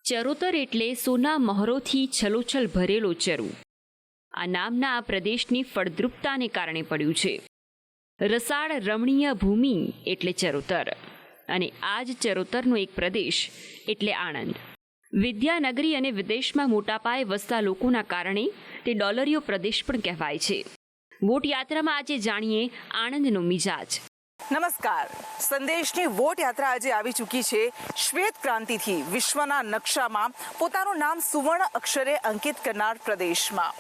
ચરોતર એટલે સોના મહોરોથી છલોછલ ભરેલો ચરુ. આ નામના આ પ્રદેશની ફળદ્રુપતાને કારણે પડ્યું છે. રસાળ રમણીય ભૂમિ એટલે ચરોતર, અને આ જ ચરોતરનો એક પ્રદેશ એટલે આણંદ. વિદ્યાનગરી અને વિદેશમાં મોટા પાયે વસતા લોકોના કારણે તે ડોલરીયો પ્રદેશ પણ કહેવાય છે. વોટ યાત્રામાં આજે જાણીએ આણંદનો મિજાજ. નમસ્કાર. સંદેશની વોટ યાત્રા આજે આવી ચૂકી છે. શ્વેત ક્રાંતિથી વિશ્વના નકશામાં પોતાનું નામ સુવર્ણ અક્ષરે અંકિત કરનાર પ્રદેશમાં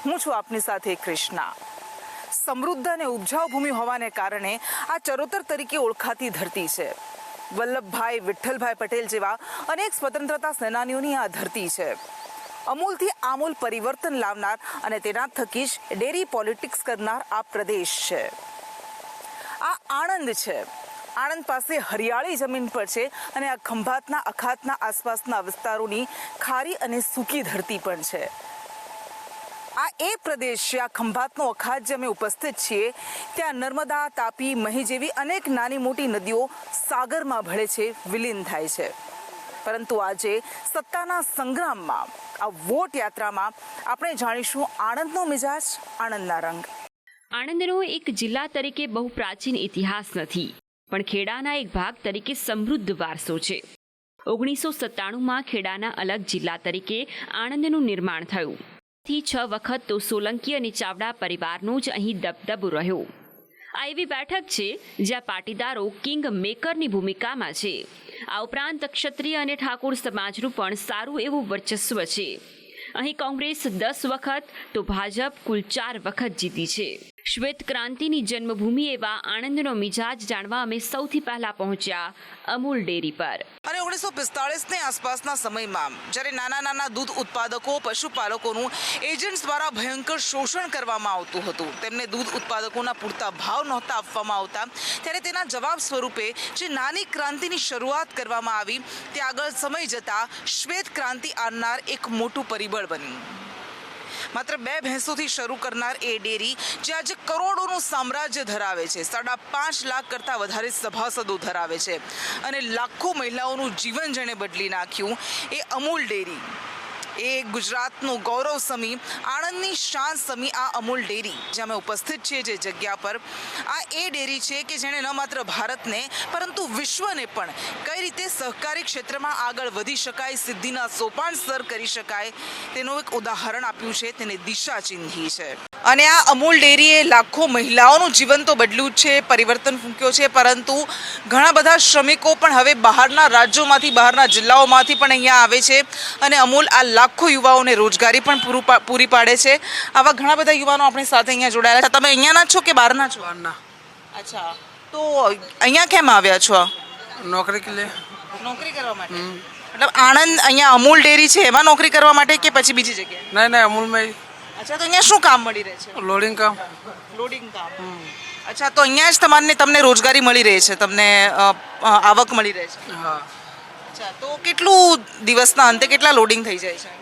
હું છું આપની સાથે કૃષ્ણા. સમૃદ્ધ અને ઉપજાઉ ભૂમિ હોવાને કારણે આ ચરોતર તરીકે ઓળખાતી ધરતી છે. વલ્લભભાઈ વિઠ્ઠલભાઈ પટેલ જેવા અનેક સ્વતંત્રતા સેનાનીઓની આ ધરતી છે. અમૂલથી આમૂલ પરિવર્તન લાવનાર અને તેના થકી જ ડેરી પોલિટિક્સ કરનાર આ પ્રદેશ છે. આ આણંદ છે. આણંદ પાસે હરિયાળી જમીન પર છે અને આ ખંભાતના અખાતના આસપાસના વિસ્તારોની ખારી અને સૂકી ધરતી પણ છે. આ એ પ્રદેશ છે, આ ખંભાતનો અખાત જે અમે ઉપસ્થિત છીએ ત્યાં નર્મદા, તાપી, મહી જેવી અનેક નાની મોટી નદીઓ સાગરમાં ભળે છે, વિલીન થાય છે. પરંતુ આજે સત્તાના સંગ્રામમાં આ વોટ યાત્રામાં આપણે જાણીશું આણંદનો મિજાજ, આણંદના રંગ. આણંદનો એક જિલ્લા તરીકે બહુ પ્રાચીન ઇતિહાસ નથી, પણ ખેડાના એક ભાગ તરીકે સમૃદ્ધ વારસો છે. 1997માં ખેડાના અલગ જિલ્લા તરીકે આણંદનું નિર્માણ થયું. થી 6 વખત તો સોલંકી અને ચાવડા પરિવારનો જ અહીં દબદબો રહ્યો. આ એવી બેઠક છે જ્યાં પાટીદારો કિંગ મેકરની ભૂમિકામાં છે. આ ઉપરાંત ક્ષત્રિય અને ઠાકોર સમાજનું પણ સારું એવું વર્ચસ્વ છે. અહીં કોંગ્રેસ 10 વખત તો ભાજપ કુલ 4 વખત જીતી છે. શ્વેત ક્રાંતિની જન્મભૂમિ એવા આણંદનો મિજાજ જાણવા અમે સૌથી પહેલા પહોંચ્યા અમૂલ ડેરી પર. અને 1945ની આસપાસના સમયમાં જ્યારે નાના નાના દૂધ ઉત્પાદકો, પશુપાલકોનું એજન્ટ્સ દ્વારા ભયંકર શોષણ કરવામાં આવતું હતું, તેમને દૂધ ઉત્પાદકોના પૂરતા ભાવ નહોતા આપવામાં આવતા, ત્યારે તેના જવાબ સ્વરૂપે જે નાની ક્રાંતિની શરૂઆત કરવામાં આવી તે આગળ સમય જતાં શ્વેત ક્રાંતિ આનનાર એક મોટું પરિબળ બન્યું. માત્ર 2 ભેંસોથી શરૂ કરનાર એ ડેરી જે આજે કરોડોનું સામ્રાજ્ય ધરાવે છે, 5.5 લાખ કરતાં વધારે સભાસદો ધરાવે છે અને લાખો મહિલાઓનું જીવન જેણે બદલી નાખ્યું, એ અમૂલ ડેરી, એ ગુજરાતનું ગૌરવ સમી, આણંદની શાન સમી આ અમૂલ ડેરી જ્યાં અમે ઉપસ્થિત છીએ જે જગ્યા પર, આ એ ડેરી છે કે જેણે ન માત્ર ભારતને પરંતુ વિશ્વને પણ કઈ રીતે સહકારી ક્ષેત્રમાં આગળ વધી શકાય, સિદ્ધિના સોપાન સર કરી શકાય તેનું એક ઉદાહરણ આપ્યું છે, તેને દિશા ચિંધી છે. અને આ અમૂલ ડેરીએ લાખો મહિલાઓનું જીવન તો બદલ્યું જ છે, પરિવર્તન ફૂંક્યો છે, પરંતુ ઘણા બધા શ્રમિકો પણ હવે બહારના રાજ્યોમાંથી, બહારના જિલ્લાઓમાંથી પણ અહીંયા આવે છે અને અમૂલ આ લાખો યુવાઓને રોજગારી પણ પૂરી પાડે છે. આવા ઘણા બધા યુવાનો આપણી સાથે અહીંયા જોડાયેલા છે. તમે અહીંયાના છો કે બહારના છો? બહારના. અચ્છા, તો અહીંયા કેમ આવ્યા છો? નોકરી કે લે. નોકરી કરવા માટે? મતલબ આણંદ અહીંયા અમૂલ ડેરી છે એમાં નોકરી કરવા માટે કે પછી બીજી જગ્યાએ? નહીં અમૂલમાં. અચ્છા, તો અહીંયા શું કામ મળી રહે છે? લોડિંગ કામ. લોડિંગ કામ. અચ્છા, તો અહીંયા જ તમને રોજગારી મળી રહે છે, તમને આવક મળી રહે છે? હા. અચ્છા, તો કેટલું દિવસના અંતે કેટલા લોડિંગ થઈ જાય છે?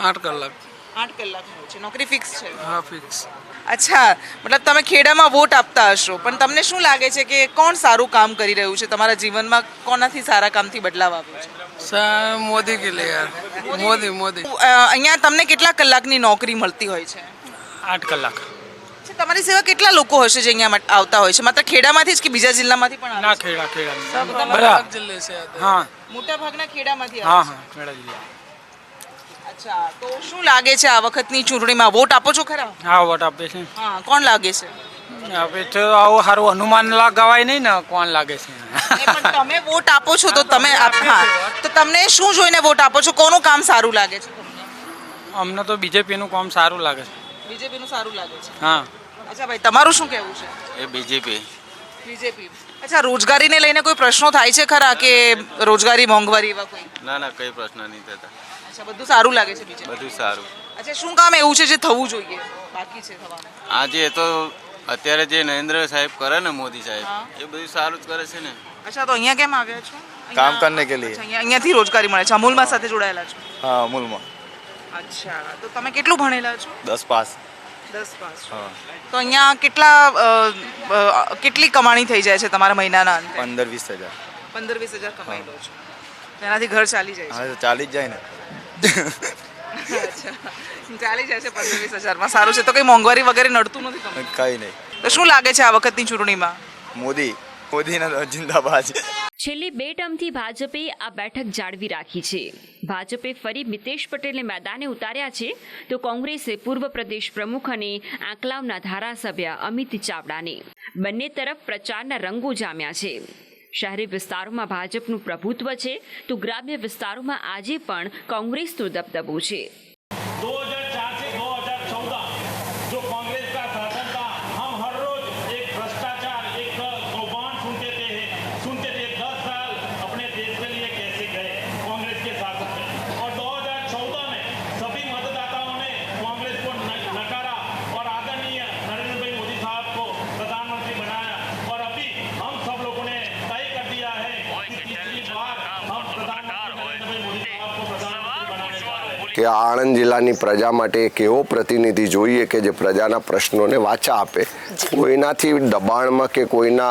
8 કલાક. 8 કલાકનું છે. નોકરી ફિક્સ છે? હા, ફિક્સ. અચ્છા, મતલબ તમે ખેડામાં વોટ આપતા હશો, પણ તમને શું લાગે છે કે કોણ સારું કામ કરી રહ્યું છે તમારા જીવનમાં? કોનાથી સારા કામથી બદલાવ આવ્યો છે? મોદી કે લે યાર. મોદી. અહીંયા તમને કેટલા કલાકની નોકરી મળતી હોય છે? 8 કલાક. તમારી સેવા કેટલા લોકો હશે જે અહીંયા આવતા હોય છે? માત્ર ખેડામાંથી જ કે બીજા જિલ્લામાંથી પણ આવે ના, છે? ખેડા. બરાબર જિલ્લે છે. હા. મોટા ભાગના ખેડામાંથી હા, આવે છે. ખેડા જિલ્લા. અચ્છા, તો શું લાગે છે આ વખતની ચૂંટણીમાં વોટ આપો છો ખરા? હા, વોટ આપે છે. હા, કોણ લાગે છે? આપે તો આવું સારું અનુમાન લગાવાય નહીં ને કોણ લાગે છે. પણ તમે વોટ આપો છો તો તમે હા, તો તમને શું જોઈને વોટ આપો છો? કોનું કામ સારું લાગે છે તમને? અમને તો બીજેપીનું કામ સારું લાગે છે. બીજેપીનું સારું લાગે છે. હા. અચ્છા ભાઈ, તમારું શું કહેવું છે? એ બીજેપી. અચ્છા, રોજગારીને લઈને કોઈ પ્રશ્નો થાય છે ખરા કે રોજગારી, મોંઘવારી એવા કોઈ? ના, કઈ પ્રશ્ન નહીં થતા. અચ્છા, બધું સારું લાગે છે બીજેપી? બધું સારું. અચ્છા, શું કામ એવું છે જે થવું જોઈએ, બાકી છે થવાનું? આજે એ તો અત્યારે જે નરેન્દ્ર સાહેબ કરે ને, મોદી સાહેબ, એ બધું સારું જ કરે છે ને. અચ્છા, તો અહીંયા કેમ આવ્યા છો? काम करने के लिए. અચ્છા, અહીંયાથી રોજગારી મળે છે. અમૂલમાં સાથે જોડાયેલા છો? हाँ अमूल में અચ્છા, તો તમે કેટલું ભણેલા છો? 10 पास. 10 પાસ. हाँ તો અહીંયા કેટલી કમાણી થઈ જાય છે તમારા મહિનાના અંતે? 15-20 हज़ार. 15-20 હજાર કમાઈ લો છો. એનાથી ઘર ચાલી જાય હવે તો ચાલી જ જાય ને છે અચ્છા ચાલી જાય છે 15-20 હજારમાં સારું છે તો કંઈ મોંઘવારી વગેરે નડતું નથી તમને કઈ નહીં. તો શું લાગે છે આ વખતની ચૂંટણીમાં મોદીના જિંદાબાદ. છેલ્લી 2 ટર્મથી ભાજપે આ બેઠક જાળવી રાખી છે. ભાજપે ફરી મિતેશ પટેલને મેદાને ઉતાર્યા છે તો કોંગ્રેસે પૂર્વ પ્રદેશ પ્રમુખ અને આંકલાવના ધારાસભ્ય અમિત ચાવડાને. બંને તરફ પ્રચારના રંગો જામ્યા છે. શહેરી વિસ્તારોમાં ભાજપનું પ્રભુત્વ છે તો ગ્રામ્ય વિસ્તારોમાં આજે પણ કોંગ્રેસનો દબદબો છે. 2004 से 2014 जो कांग्रेस का शासन था, हम हर रोज एक भ्रष्टाचार, एक कौभांड सुनते थे 10 साल अपने देश के लिए कैसे गए कांग्रेस के शासन में, और 2014 में सभी मतदाताओं ने कांग्रेस को नकारा और आदरणीय नरेंद्र भाई मोदी साहब को प्रधानमंत्री बनाया, और अभी हम सब लोगों ने तय कर दिया है कि तीसरी बार हम प्रधानमंत्री नरेंद्र भाई मोदी साहब को प्रधानमंत्री बनाने जा रहे हैं. કે આણંદ જિલ્લાની પ્રજા માટે એક એવો પ્રતિનિધિ જોઈએ કે જે પ્રજાના પ્રશ્નોને વાચા આપે, કોઈનાથી દબાણમાં કે કોઈના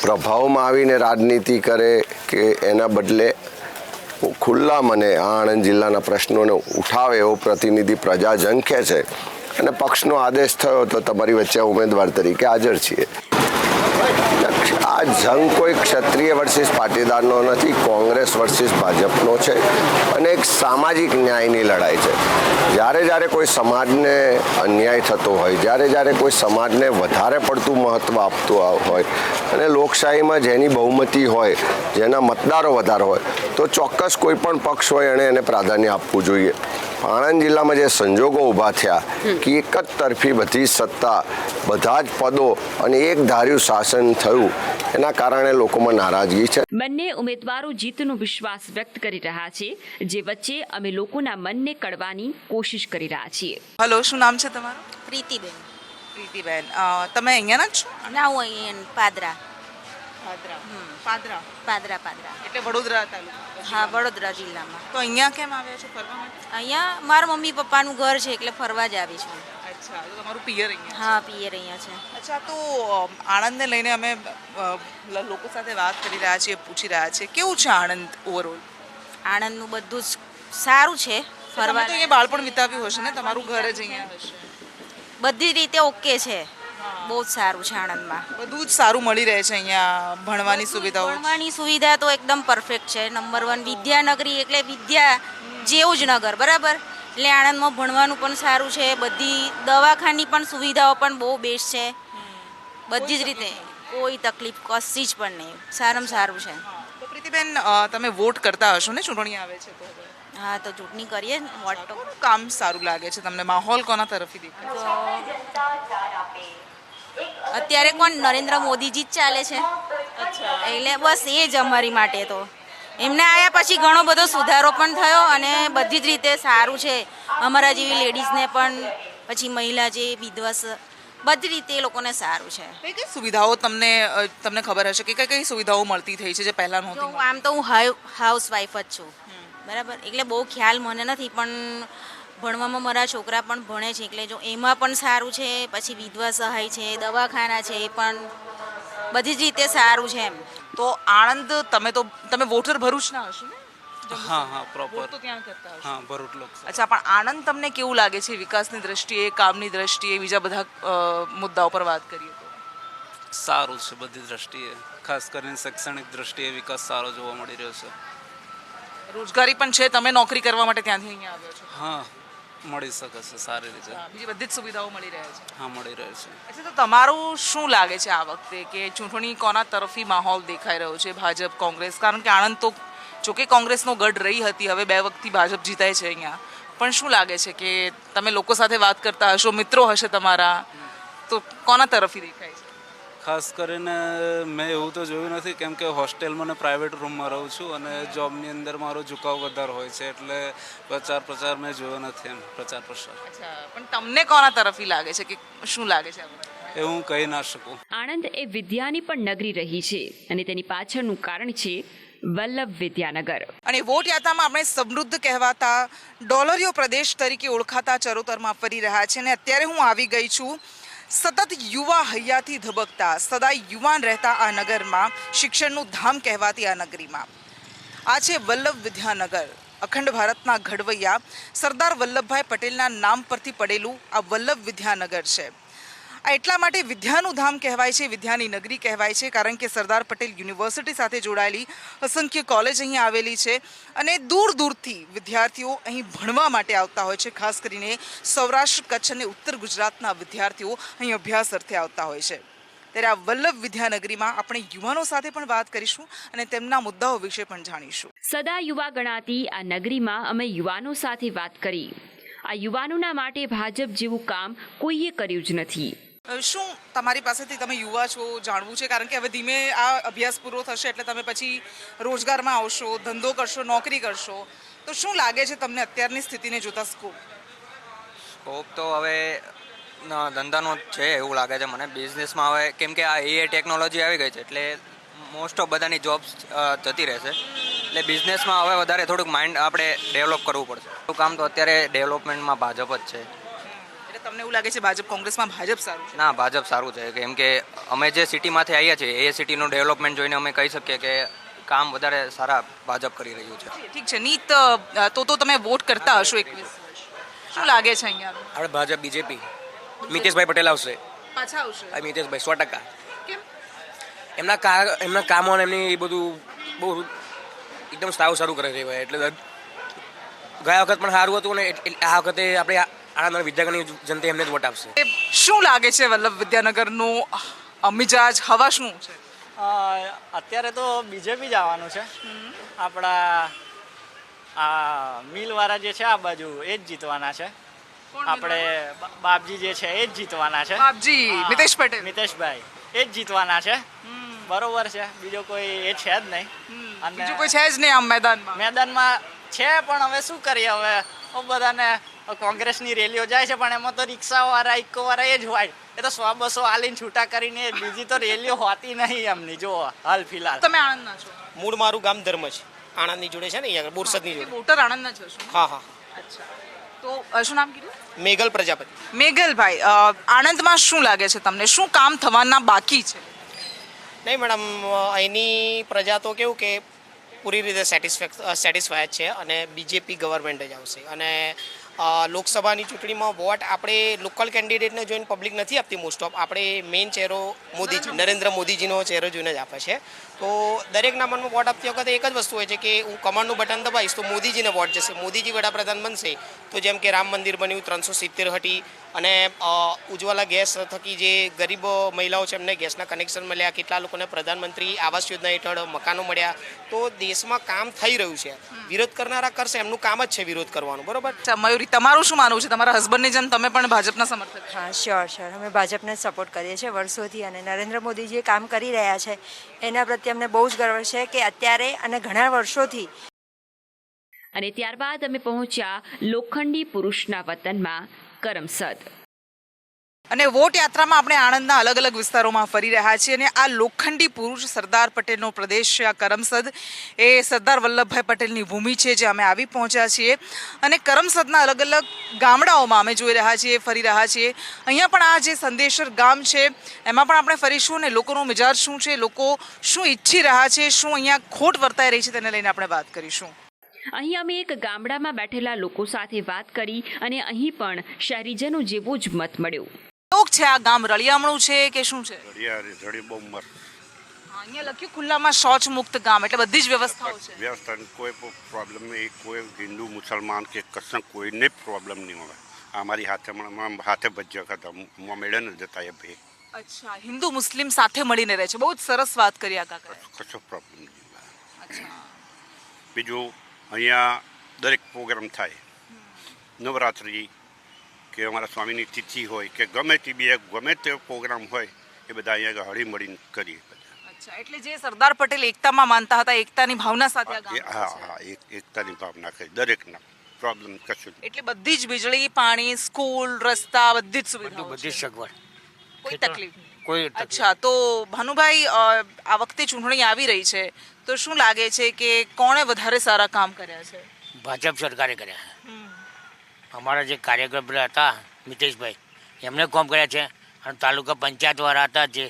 પ્રભાવમાં આવીને રાજનીતિ કરે કે એના બદલે ખુલ્લા મને આણંદ જિલ્લાના પ્રશ્નોને ઉઠાવે એવો પ્રતિનિધિ પ્રજા ઝંખે છે. અને પક્ષનો આદેશ થયો તો તમારી વચ્ચે ઉમેદવાર તરીકે હાજર છીએ. આ જંગ કોઈ ક્ષત્રિય વર્સિસ પાટીદારનો નથી, કોંગ્રેસ વર્સિસ ભાજપનો છે અને એક સામાજિક ન્યાયની લડાઈ છે. જ્યારે કોઈ સમાજને અન્યાય થતો હોય, જ્યારે કોઈ સમાજને વધારે પડતું મહત્ત્વ આપતું હોય અને લોકશાહીમાં જેની બહુમતી હોય, જેના મતદારો વધારે હોય, તો ચોક્કસ કોઈ પણ પક્ષ હોય એને પ્રાધાન્ય આપવું જોઈએ. આણંદ જિલ્લામાં જે સંજોગો ઊભા થયા કે એક જ તરફી બધી સત્તા, બધા જ પદો અને એક ધાર્યું શાસન થયું, એના કારણે લોકોમાં નારાજગી છે. બંને ઉમેદવારો જીતનો વિશ્વાસ વ્યક્ત કરી રહ્યા છે, જે વચ્ચે અમે લોકોના મનને કળવાની કોશિશ કરી રહ્યા છીએ. હલો, શું નામ છે તમારું? પ્રીતિબેન. પ્રીતિબેન, તમે અહીંયાના જ છો? ના, હું અહીંયા પાદરા. પાદરા પાદરા એટલે વડોદરા તાલુકા? હા, વડોદરા જિલ્લામાં. તો અહીંયા કેમ આવ્યા છો ફરવા માટે? અહીંયા મારા મમ્મી પપ્પાનું ઘર છે એટલે ફરવા જ આવી છું. અચ્છા, તો તમારું પિયર અહીંયા? હા, પિયર અહીંયા છે. અચ્છા, તો આણંદને લઈને અમે લોકો સાથે વાત કરી રહ્યા છીએ, પૂછી રહ્યા છીએ કેવું છે આણંદ ઓવરઓલ? આણંદનું બધું જ સારું છે. ફરવા તો અહીંયા બાળપણ વિતાવ્યું હશે ને, તમારું ઘર જ અહીંયા હશે. બધી રીતે ઓકે છે, બહુ જ સારું છે આણંદમાં. બધું જ સારું મળી રહે છે અહીંયા, ભણવાની સુવિધાઓ? ભણવાની સુવિધા તો એકદમ પરફેક્ટ છે. નંબર 1 વિદ્યાનગરી એટલે વિદ્યા જેવું જ નગર, બરાબર. એટલે આણંદમાં ભણવાનું પણ સારું છે, બધી દવાખાની પણ સુવિધાઓ પણ બહુ બેસ્ટ છે, બધી જ રીતે કોઈ તકલીફ કશી જ પણ નહીં, સારામાં સારું છે. તો પ્રીતિબેન, તમે વોટ કરતા હશો ને, ચૂંટણી આવે છે તો? હા, તો ચૂંટણી કરીએ ને. વોટ તો કામ સારું લાગે છે તમને? માહોલ કોના તરફથી દેખાય? અત્યારે કોણ? નરેન્દ્ર મોદીજી જ ચાલે છે, એટલે બસ એ જ અમારી માટે. તો એમને આવ્યા પછી ઘણો બધો સુધારો પણ થયો અને બધી જ રીતે સારું છે અમારા જેવી લેડીઝને પણ, પછી મહિલા જે વિધવા, બધી રીતે એ લોકોને સારું છે. કઈ કઈ સુવિધાઓ તમને ખબર હશે કે કઈ કઈ સુવિધાઓ મળતી થઈ છે જે પહેલા જો નહોતી? આમ તો હું હાઉસવાઈફ જ છું, બરાબર. એટલે બહુ ખ્યાલ મને નથી, પણ ભણવામાં મારા છોકરા પણ ભણે છે એટલે જો એમાં પણ સારું છે. પછી વિધવા સહાય છે, દવાખાના છે, એ પણ બધી જ રીતે સારું છે એમ. તો આણંદ તમે વોટર ભરૂચના હશો ને? હા પ્રોપર. વોટ તો ત્યાં કરતા હશો? હા, ભરૂચ લોક. અચ્છા, પણ આણંદ તમને કેવું લાગે છે વિકાસની દ્રષ્ટિએ, કામની દ્રષ્ટિએ, બીજા બધા મુદ્દાઓ પર વાત કરીએ તો? સારું છે બધી દ્રષ્ટિએ, ખાસ કરીને શૈક્ષણિક દ્રષ્ટિએ વિકાસ સારો જોવા મળી રહ્યો છે. રોજગારી પણ છે, તમે નોકરી કરવા માટે ત્યાંથી અહીંયા આવ્યો છો? હા, મળી શકે છે સારી રીતે. બીજી બધી જ સુવિધાઓ મળી રહે છે? હા, મળી રહ્યો છે. અચ્છા, તો તમારું શું લાગે છે આ વખતે કે ચૂંટણી કોના તરફી માહોલ દેખાઈ રહ્યો છે, ભાજપ કોંગ્રેસ? કારણ કે આણંદ તો જોકે કોંગ્રેસનો ગઢ રહી હતી, હવે 2 વખતથી ભાજપ જીતાય છે અહીંયા, પણ શું લાગે છે કે તમે લોકો સાથે વાત કરતા હશો, મિત્રો હશે તમારા, તો કોના તરફી દેખાય છે? ખાસ કરીને મેં એવું તો જોયું નથી, કેમ કે હોસ્ટેલમાં ને પ્રાઇવેટ રૂમમાં રહું છું અને જોબની અંદર મારો ઝુકાવ વધારે હોય છે, એટલે પ્રચાર મેં જોયો નથી એમ, પ્રચાર પ્રસાર. અચ્છા, પણ તમને કોના તરફી લાગે છે કે શું લાગે છે? એ હું કહી ના શકું. આણંદ એ વિદ્યાની પણ નગરી રહી છે અને તેની પાછળનું કારણ છે વલ્લભ વિદ્યાનગર. અને વોટ યાત્રામાં આપણે સમૃદ્ધ કહેવાતા ડોલરિયો પ્રદેશ તરીકે ઓળખાતા ચરોતરમાં ફરી રહ્યા છે અને અત્યારે હું આવી ગઈ છું સતત યુવા હૈયાથી ધબકતા, સદાય યુવાન રહેતા આ નગરમાં, શિક્ષણનું ધામ કહેવાતી આ નગરીમાં. આ છે વલ્લભ વિદ્યાનગર. અખંડ ભારતના ઘડવૈયા સરદાર વલ્લભભાઈ પટેલના નામ પરથી પડેલું આ વલ્લભ વિદ્યાનગર છે. આ એટલા માટે વિદ્યાનું ધામ કહેવાય છે, વિદ્યાની નગરી કહેવાય છે, કારણ કે સરદાર પટેલ યુનિવર્સિટી સાથે જોડાયેલી અસંખ્ય કોલેજ અહીં આવેલી છે અને દૂર દૂરથી વિદ્યાર્થીઓ અહીં ભણવા માટે આવતા હોય છે. ખાસ કરીને સૌરાષ્ટ્ર, કચ્છ અને ઉત્તર ગુજરાતના વિદ્યાર્થીઓ અહીં અભ્યાસ અર્થે આવતા હોય છે. ત્યારે આ વલ્લભ વિદ્યાનગરીમાં આપણે યુવાનો સાથે પણ વાત કરીશું અને તેમના મુદ્દાઓ વિશે પણ જાણીશું. સદા યુવા ગણાતી આ નગરીમાં અમે યુવાનો સાથે વાત કરી. આ યુવાનોના માટે ભાજપ જેવું કામ કોઈએ કર્યું જ નથી. શું તમારી પાસેથી તમે યુવા છો જાણવું છે, કારણ કે હવે ધીમે આ અભ્યાસ પૂરો થશે એટલે તમે પછી રોજગારમાં આવશો, ધંધો કરશો, નોકરી કરશો, તો શું લાગે છે તમને અત્યારની સ્થિતિને જોતા સ્કોપ? સ્કોપ તો હવે ધંધાનો છે એવું લાગે છે મને. બિઝનેસમાં હવે કેમ કે આ એઆઈ ટેકનોલોજી આવી ગઈ છે એટલે મોસ્ટ ઓફ બધાની જોબ્સ જતી રહેશે, એટલે બિઝનેસમાં હવે વધારે થોડુંક માઇન્ડ આપણે ડેવલપ કરવું પડશે. તો કામ તો અત્યારે ડેવલપમેન્ટમાં ભાજપ જ છે. એટલે તમને એવું લાગે છે ભાજપ કોંગ્રેસમાં ભાજપ સારું છે? ના, ભાજપ સારું છે, કેમ કે અમે જે સિટીમાંથી આવ્યા છીએ એ સિટીનું ડેવલપમેન્ટ જોઈને અમે કહી શકીએ કે કામ વધારે સારા ભાજપ કરી રહ્યું છે. ઠીક છે નીત, તો તમે વોટ કરતા હશો 21 વર્ષ. શું લાગે છે અહીંયા આપણે ભાજપ, બીજેપી, મિતેશભાઈ પટેલ આવશે. પાછા આવશે? મિતેશભાઈ 100%. કેમ? એમના કામો અને એમની બધું બહુ એકદમ સારું કરે છે એટલે ગયા વખત પણ સારું હતું ને આ વખતે આપણે આણંદ વિદ્યાનગરની જનતા એમને જ વોટ આપશે. શું લાગે છે વલ્લભ વિદ્યાનગરનું મિજાજ, હવા શું છે? અત્યારે તો બીજેપી જ આવવાનું છે. આપણા આ મિલવાળા જે છે આ બાજુ એ જ જીતવાના છે. આપણે બાપજી જે છે એ જ જીતવાના છે. બાપજી મિતેશ પટેલ, મિતેશભાઈ એ જ જીતવાના છે. બરોબર છે, બીજો કોઈ એ છે જ નહીં. અને બીજું કોઈ છે જ નહીં આમ મેદાનમાં છે, પણ હવે શું કરીએ, હવે બધાને કોંગ્રેસની રેલીઓ જાય છે પણ એમાં તો રિક્ષાવાળા, ઇકોવાળા એ જ હોય. એ તો 100-200 આલીને છૂટા કરીને બીજી તો રેલીઓ હોતી નહીં એમની. જો હાલ ફિલહાલ તમે આણંદના છો? મૂળ મારું ગામ ધર્મ છે, આણંદની જોડે છે ને, અહીંયા બોરસદની જોડે. વોટર આણંદના છો? હા. અચ્છા, તો શું નામ કીધું? મેઘલ પ્રજાપતિ. મેઘલભાઈ, આણંદમાં શું લાગે છે તમને, શું કામ થવાના બાકી છે? નહીં મેડમ, અહીંની પ્રજા તો કેવું કે પૂરી રીતે સેટિસ્ફાય છે અને બીજેપી ગવર્મેન્ટ જ આવશે. અને લોકસભાની ચૂંટણીમાં વોટ આપણે લોકલ કેન્ડિડેટને જોઈને પબ્લિક નથી આપતી. મોસ્ટ ઓફ આપણે મેઇન ચહેરો મોદીજી, નરેન્દ્ર મોદીજીનો ચહેરો જોઈને જ આપે છે. તો દરેકના મનમાં વોટ આપતી વખતે એક જ વસ્તુ હોય છે કે હું કમળનું બટન દબાવીશ તો મોદીજીને વોટ જશે, મોદીજી વડાપ્રધાન બનશે. તો જેમ કે રામ મંદિર બન્યું, 370 હટી, અને ઉજ્જવલા ગેસ થકી જે ગરીબ મહિલાઓ છે એમને ગેસના કનેક્શન મળ્યા, કેટલા લોકોને પ્રધાનમંત્રી આવાસ યોજના હેઠળ મકાનો મળ્યા. તો દેશમાં કામ થઈ રહ્યું છે. વિરોધ કરનારા કરશે, એમનું કામ જ છે વિરોધ કરવાનું. બરોબર. મયુરી, તમારું શું માનવું છે? તમારા હસબન્ડની જેમ તમે પણ ભાજપના સમર્થક? હા, શ્યોર. અમે ભાજપને સપોર્ટ કરીએ છીએ વર્ષોથી, અને નરેન્દ્ર મોદી જે કામ કરી રહ્યા છે એના પ્રત્યે અમને બહુ જ ગર્વ છે કે અત્યારે અને ઘણા વર્ષોથી. અને ત્યારબાદ અમે પહોંચ્યા લોખંડી પુરુષના વતનમાં કરમસદ. અને વોટ યાત્રામાં આપણે આણંદના અલગ અલગ વિસ્તારોમાં ફરી રહ્યા છીએ અને આ લોખંડી પુરુષ સરદાર પટેલનો પ્રદેશ છે. આ કરમસદ એ સરદાર વલ્લભભાઈ પટેલની ભૂમિ છે જે અમે આવી પહોંચ્યા છીએ. અને કરમસદના અલગ અલગ ગામડાઓમાં અમે જોઈ રહ્યા છીએ, ફરી રહ્યા છીએ. અહીંયા પણ આ જે સંદેશર ગામ છે એમાં પણ આપણે ફરીશું અને લોકોનો મિજાજ શું છે, લોકો શું ઈચ્છી રહ્યા છે, શું અહીંયા ખોટ વર્તાઈ રહી છે તેને લઈને આપણે વાત કરીશું. અહીં અમે એક ગામડામાં બેઠેલા લોકો સાથે વાત કરી અને અહીં પણ શહેરીજનો જેવો જ મત મળ્યો. લોક છે આ ગામ રળિયામણું છે કે શું છે? અહીંયા લખ્યું ખુલ્લામાં શૌચ મુક્ત ગામ, એટલે બધી જ વ્યવસ્થાઓ છે. વ્યવસ્થાની કોઈ પ્રોબ્લેમ નહીં, કોઈ હિન્દુ મુસલમાન કે કશું કોઈને પ્રોબ્લેમ નહીં હોય. અમારી હાથે ભજ્યા હતા મેળે ને જતા એ ભાઈ. અચ્છા, હિન્દુ મુસ્લિમ સાથે મળીને રહે છે. બહુ જ સરસ વાત કરી આ કાકા. કશો પ્રોબ્લેમ નહીં. અચ્છા, બીજું અહીંયા દરેક પ્રોગ્રામ થાય, નવરાત્રિ કે અમારા સ્વામીની તિથિ હોય કે ગમે તે પ્રોગ્રામ હોય એ બધા અહીંયા હળી મળીને કરીએ. અચ્છા, એટલે જે સરદાર પટેલ એકતામાં માનતા હતા, એકતાની ભાવના સાથે આ ગામ. હા, એકતાની ભાવના કરી, દરેકના પ્રોબ્લેમ કશું. એટલે બધી જ વીજળી, પાણી, સ્કૂલ, રસ્તા, બધી જ સુવિધા, બધી સગવડ, કોઈ તકલીફ નહીં. અચ્છા, તો ભાનુભાઈ, આ વખતે ચૂંટણી આવી રહી છે તો શું લાગે છે કે કોણે વધારે સારા કામ કર્યા છે? ભાજપ સરકારે કર્યા. અમારા જે કાર્યકર હતા મિતેશભાઈ, એમને કામ કર્યા છે. અને તાલુકા પંચાયતવાળા હતા જે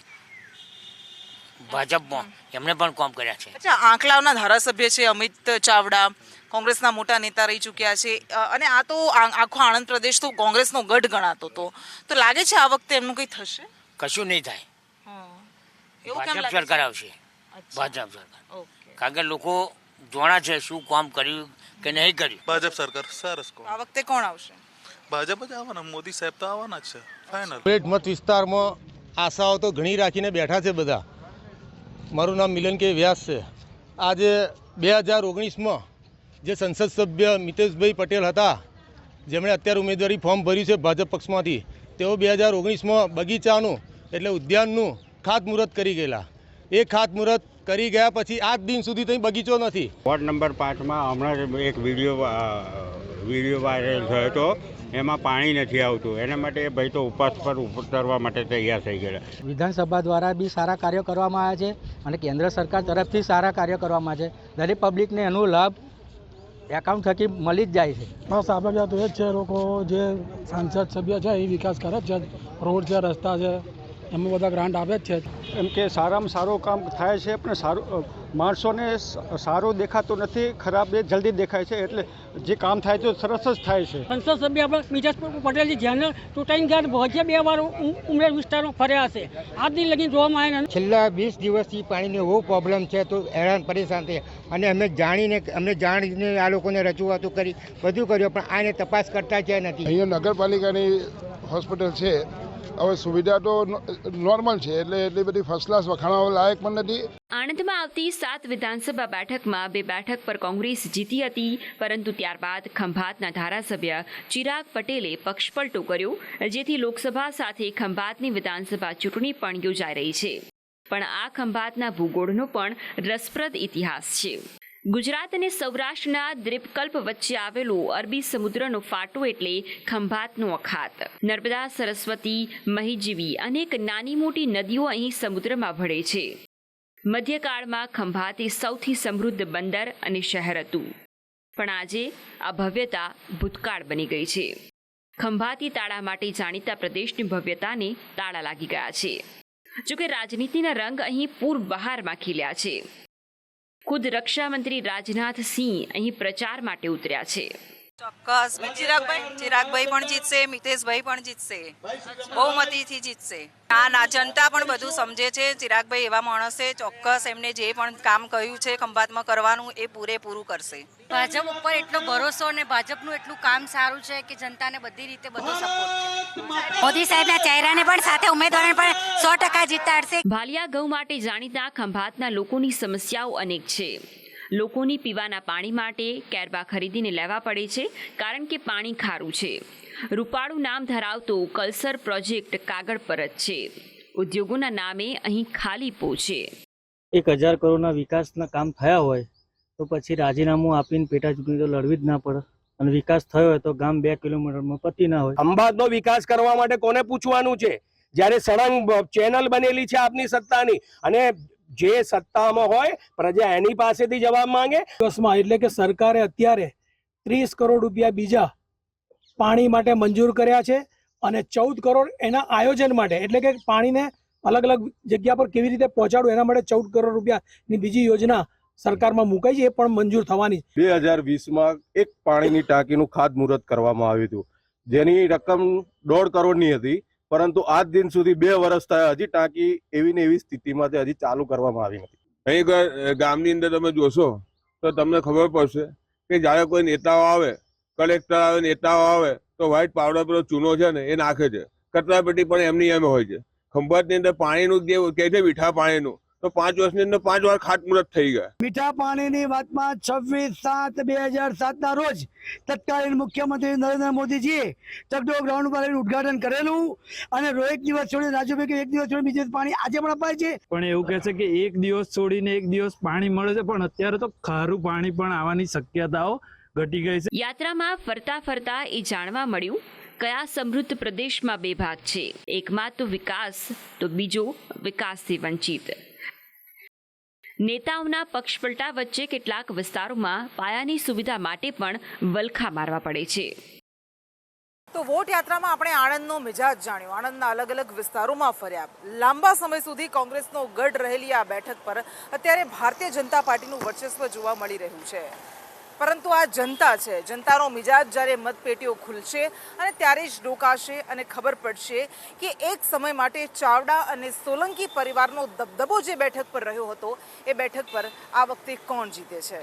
ભાજપમાં એમને પણ કામ કર્યા છે. અચ્છા, આંકલાવના ધારાસભ્ય છે અમિત ચાવડા, કોંગ્રેસના મોટા નેતા રહી ચૂક્યા છે અને આ તો આખો આણંદ પ્રદેશ તો કોંગ્રેસનો ગઢ ગણાતો હતો. તો લાગે છે આ વખતે એમનું કંઈ થશે? કશું નહીં થાય. એવું કેમ ભાજપ લાગે છે? સરકાર આવશે. ભાજપ સરકાર. કારણ કે લોકો જોણા છે શું કામ કર્યું કે નહીં કર્યું. ભાજપ સરકાર સરસ. આ વખતે કોણ આવશે? ભાજપ જ આવવાના, મોદી સાહેબ તો આવવાના જ છે ફાઇનલ. પેટ મત વિસ્તારમાં આશાઓ તો ઘણી રાખીને બેઠા છે બધા. મારું નામ મિલન કે વ્યાસ છે. આજે 2019માં જે સંસદ સભ્ય મિતેશભાઈ પટેલ હતા, જેમણે અત્યારે ઉમેદવારી ફોર્મ ભર્યું છે ભાજપ પક્ષમાંથી, તેઓ 2019માં બગીચાનું એટલે ઉદ્યાનનું ખાતમુહૂર્ત કરી ગયેલા. એ ખાતમુહૂર્ત કરી ગયા પછી આજ દિન સુધી ત્યાં બગીચો નથી. વોર્ડ નંબર 5માં હમણાં જ એક વિડીયો વાયરલ થયો હતો, એમાં પાણી નથી આવતું. એના માટે ભાઈ તો ઉપવાસ પર ઉતરવા માટે તૈયાર થઈ ગયા. વિધાનસભા દ્વારા બી સારા કાર્યો કરવામાં આવ્યા છે અને કેન્દ્ર સરકાર તરફથી સારા કાર્યો કરવામાં આવે છે. દરેક પબ્લિકને એનો લાભ એકાઉન્ટ થકી મળી જ જાય છે. બસ આપણે તો એ જ છે, લોકો જે સાંસદ સભ્ય છે એ વિકાસ કરે છે, રોડ છે, રસ્તા છે, એમાં બધા ગ્રાન્ટ આપે જ છે. એમ કે સારામાં સારું કામ થાય છે, પણ સારું માણસોને સારું દેખાતું નથી, ખરાબ એ જલ્દી દેખાય છે. એટલે જે કામ થાય તો સરસ જ થાય છે. સંસદ સભ્ય આપણે મિતેશ પટેલજી ધ્યાન ચૂંટાઈને ગયા ભાજપ 2 વાર ઉમરેઠ વિસ્તારમાં ફર્યા છે. આજ દિન લગી જોવામાં આવ્યા નથી. છેલ્લા 20 દિવસથી પાણીનો બહુ પ્રોબ્લેમ છે, તો હેરાન પરેશાન થયા. અને અમને જાણીને આ લોકોને રજૂઆતો કરી, બધું કર્યું, પણ આને તપાસ કરતા છે નથી. અહીંયા નગરપાલિકાની હોસ્પિટલ છે, હવે સુવિધા તો નોર્મલ છે, એટલે એટલી બધી ફર્સ્ટ ક્લાસ વખાણવા લાયક પણ નથી. આણંદમાં આવતી 7 વિધાનસભા બેઠકમાં 2 બેઠક પર કોંગ્રેસ જીતી હતી, પરંતુ ત્યારબાદ ખંભાતના ધારાસભ્ય ચિરાગ પટેલે પક્ષપલટો કર્યો, જેથી લોકસભા સાથે ખંભાતની વિધાનસભા ચૂંટણી પણ યોજાઈ રહી છે. પણ આ ખંભાતના ભૂગોળનો પણ રસપ્રદ ઇતિહાસ છે. ગુજરાત અને સૌરાષ્ટ્રના દ્વીપકલ્પ વચ્ચે આવેલો અરબી સમુદ્રનો ફાટો એટલે ખંભાતનો અખાત. નર્મદા, સરસ્વતી, મહી જેવી અનેક નાની મોટી નદીઓ અહીં સમુદ્રમાં ભળે છે. મધ્યકાળમાં ખંભાત એ સૌથી સમૃદ્ધ બંદર અને શહેર હતું, પણ આજે આ ભવ્યતા ભૂતકાળ બની ગઈ છે. ખંભાતી તાળા માટે જાણીતા પ્રદેશની ભવ્યતાને તાળા લાગી ગયા છે. જોકે રાજનીતિના રંગ અહીં પૂર બહારમાં ખીલ્યા છે. ખુદ રક્ષામંત્રી રાજનાથ સિંહ અહીં પ્રચાર માટે ઉતર્યા છે. ચોક્કસ ચિરાગભાઈ પણ જીતશે, મિતેશભાઈ પણ જીતશે, બહુમતીથી જીતશે. ના જનતા પણ બધું સમજે છે. ચિરાગભાઈ એવા માણસ છે, ચોક્કસ એમને જે પણ કામ કહ્યું છે ખંભાતમાં કરવાનું એ પૂરેપૂરું કરશે. ભાજપ ઉપર એટલો ભરોસો અને ભાજપનું એટલું કામ સારું છે કે જનતાને બધી રીતે બધો સપોર્ટ છે. મોદી સાહેબના ચહેરાને પણ સાથે ઉમેદવારોને પણ 100% જીતાડશે. ભાલિયા ઘઉં માટે જાણીતા ખંભાતના લોકોની સમસ્યાઓ અનેક છે. લોકોની પીવાના પાણી માટે કેરબા ખરીદીને લેવા પડે છે, કારણ કે પાણી ખારું છે. રૂપાળું નામ ધરાવતો કલસર પ્રોજેક્ટ કાગળ પર જ છે. ઉદ્યોગોના નામે અહીં ખાલીપો છે. 1000 કરોડના વિકાસના કામ થયા હોય તો પછી રાજીનામું આપીને પેટા ચૂંટણી તો લડવી જ ના પડે. અને વિકાસ થયો હોય તો ગામ 2 કિલોમીટરમાં પતી ના હોય. ખંભાતનો વિકાસ કરવા માટે કોને પૂછવાનું છે, જ્યારે સળંગ ચેનલ બનેલી છે આપની સત્તાની, અને જે સત્તામાં હોય પ્રજા એની પાસેથી જવાબ માંગે. એટલે કે સરકારે અત્યારે 30 કરોડ રૂપિયા બીજા પાણી માટે મંજૂર કર્યા છે અને 14 કરોડ એના આયોજન માટે, એટલે કે પાણીને અલગ અલગ જગ્યા પર કેવી રીતે પહોંચાડવું એના માટે 14 કરોડ રૂપિયાની બીજી યોજના સરકારમાં મુકાઈ છે, એ પણ મંજૂર થવાની. 2020માં એક પાણીની ટાંકીનું ખાતમુહૂર્ત કરવામાં આવ્યું હતું, જેની રકમ 1.5 કરોડની હતી, પરંતુ આજ દિન સુધી 2 વર્ષ થયા, હજી ટાંકી એવી ને એવી સ્થિતિમાં હજી ચાલુ કરવામાં આવી નથી. અહીં ગામની અંદર તમે જોશો તો તમને ખબર પડશે કે જ્યારે કોઈ નેતાઓ આવે, કલેક્ટર આવે, નેતાઓ આવે તો વ્હાઇટ પાવડર પર ચૂનો છે ને એ નાખે છે. કચરાપેટી પણ એમની એમ હોય છે. ખંભાતની અંદર પાણીનું જે કહે છે મીઠા પાણીનું, તો 5 વર્ષની અંદર 5 વાર ખાતમુહૂર્ત થઈ ગયા. મીઠા પાણીની વાતમાં 26/7/2007ના રોજ તત્કાલીન મુખ્યમંત્રી નરેન્દ્ર મોદીજીએ ચકડોળ ગ્રાઉન્ડ પર ઉદઘાટન કરેલું, અને એક દિવસ છોડીને રાજુભાઈ એક દિવસ છોડીને બીજે પાણી આજે પણ અપાય છે. પણ એવું કહે છે કે એક દિવસ છોડીને એક દિવસ પાણી મળે છે, પણ અત્યારે તો ખારું પાણી પણ આવવાની શક્યતાઓ ઘટી ગઈ છે. યાત્રામાં ફરતા ફરતા એ જાણવા મળ્યું કયા સમૃદ્ધ પ્રદેશમાં 2 ભાગ છે. એકમાં તો વિકાસ, તો બીજો વિકાસથી વંચિત. નેતાઓના પક્ષપલટા વચ્ચે કેટલાક વિસ્તારોમાં પાયાની સુવિધા માટે પણ વલખા મારવા પડે છે. તો વોટ યાત્રામાં આપણે આણંદનો મિજાજ જાણ્યો, આણંદના અલગ અલગ વિસ્તારોમાં ફર્યા. લાંબા સમય સુધી કોંગ્રેસનો ગઢ રહેલી આ બેઠક પર અત્યારે ભારતીય જનતા પાર્ટીનું વર્ચસ્વ જોવા મળી રહ્યું છે. પરંતુ આ જનતા છે, જનતાનો મિજાજ જ્યારે મતપેટીઓ ખુલશે અને ત્યારે જ ડોકાશે અને ખબર પડશે કે એક સમય માટે ચાવડા અને સોલંકી પરિવારનો દબદબો જે બેઠક પર રહ્યો હતો એ બેઠક પર આ વખતે કોણ જીતે છે.